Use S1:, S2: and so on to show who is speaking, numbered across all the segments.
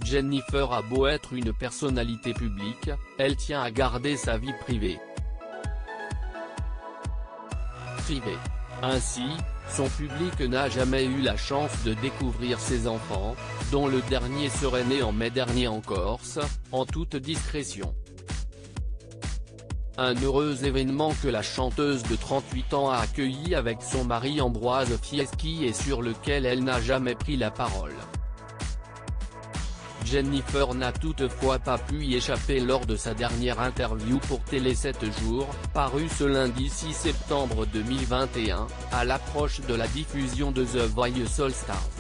S1: Jennifer a beau être une personnalité publique, elle tient à garder sa vie privée. Ainsi, son public n'a jamais eu la chance de découvrir ses enfants, dont le dernier serait né en mai dernier en Corse, en toute discrétion. Un heureux événement que la chanteuse de 38 ans a accueilli avec son mari Ambroise Fieschi et sur lequel elle n'a jamais pris la parole. Jennifer n'a toutefois pas pu y échapper lors de sa dernière interview pour Télé 7 jours, parue ce lundi 6 septembre 2021, à l'approche de la diffusion de The Voice All Stars.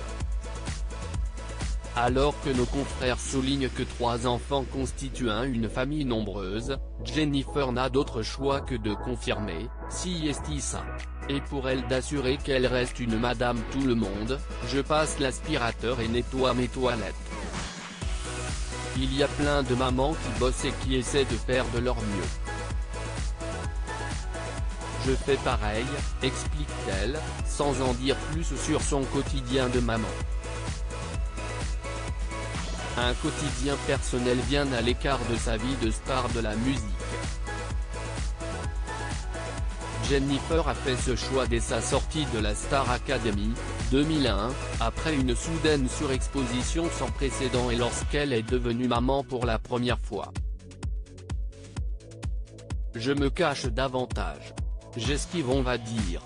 S1: Alors que nos confrères soulignent que 3 enfants constituent une famille nombreuse, Jennifer n'a d'autre choix que de confirmer, si est ça. Et pour elle d'assurer qu'elle reste une madame tout le monde, je passe l'aspirateur et nettoie mes toilettes. Il y a plein de mamans qui bossent et qui essaient de faire de leur mieux. Je fais pareil, explique-t-elle, sans en dire plus sur son quotidien de maman. Un quotidien personnel bien à l'écart de sa vie de star de la musique. Jennifer a fait ce choix dès sa sortie de la Star Academy, 2001, après une soudaine surexposition sans précédent et lorsqu'elle est devenue maman pour la première fois. Je me cache davantage. J'esquive, on va dire.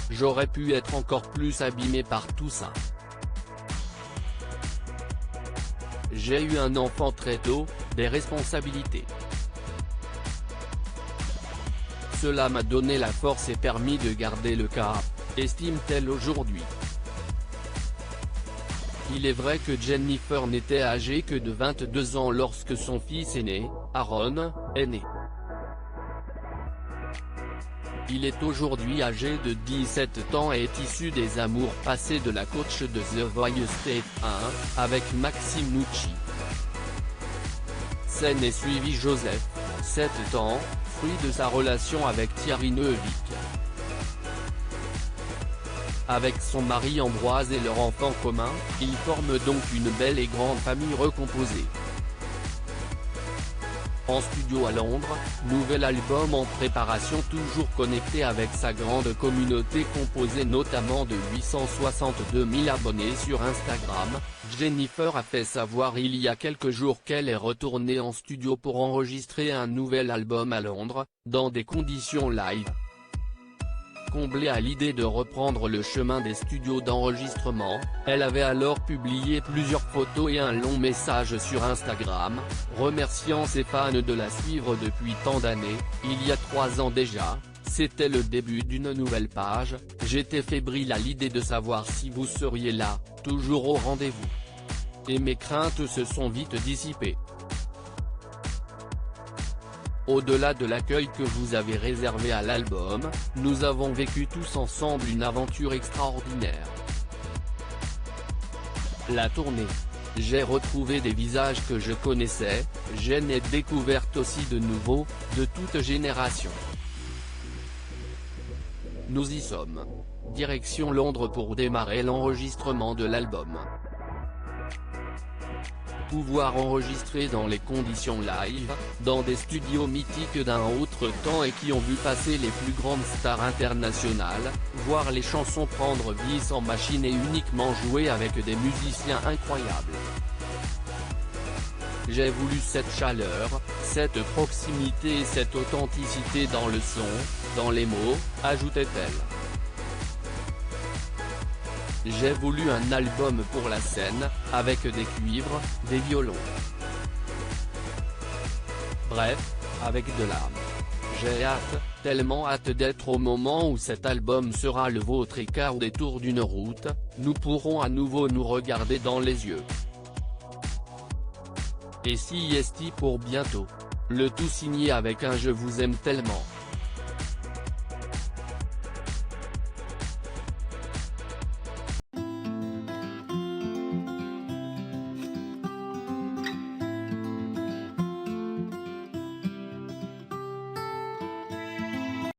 S1: J'aurais pu être encore plus abîmée par tout ça. J'ai eu un enfant très tôt, des responsabilités. Cela m'a donné la force et permis de garder le cap, estime-t-elle aujourd'hui. Il est vrai que Jennifer n'était âgée que de 22 ans lorsque son fils aîné, Aaron, est né. Il est aujourd'hui âgé de 17 ans et est issu des amours passés de la coach de The Voice Step 1, avec Maxime Nucci. S'en est suivi Joseph, 7 ans, fruit de sa relation avec Thierry Neuvik. Avec son mari Ambroise et leur enfant commun, ils forment donc une belle et grande famille recomposée. En studio à Londres, nouvel album en préparation, toujours connecté avec sa grande communauté composée notamment de 862 000 abonnés sur Instagram, Jennifer a fait savoir il y a quelques jours qu'elle est retournée en studio pour enregistrer un nouvel album à Londres, dans des conditions live. Comblée à l'idée de reprendre le chemin des studios d'enregistrement, elle avait alors publié plusieurs photos et un long message sur Instagram, remerciant ses fans de la suivre depuis tant d'années. Il y a 3 ans déjà, c'était le début d'une nouvelle page, j'étais fébrile à l'idée de savoir si vous seriez là, toujours au rendez-vous. Et mes craintes se sont vite dissipées. Au-delà de l'accueil que vous avez réservé à l'album, nous avons vécu tous ensemble une aventure extraordinaire. La tournée. J'ai retrouvé des visages que je connaissais, j'en ai découvert aussi de nouveaux, de toute génération. Nous y sommes. Direction Londres pour démarrer l'enregistrement de l'album. Pouvoir enregistrer dans les conditions live, dans des studios mythiques d'un autre temps et qui ont vu passer les plus grandes stars internationales, voir les chansons prendre vie sans machine et uniquement jouer avec des musiciens incroyables. J'ai voulu cette chaleur, cette proximité et cette authenticité dans le son, dans les mots, ajoutait-elle. J'ai voulu un album pour la scène, avec des cuivres, des violons. Bref, avec de l'âme. J'ai hâte, tellement hâte d'être au moment où cet album sera le vôtre et qu'au détour d'une route, nous pourrons à nouveau nous regarder dans les yeux. Et si est pour bientôt. Le tout signé avec un Je vous aime tellement.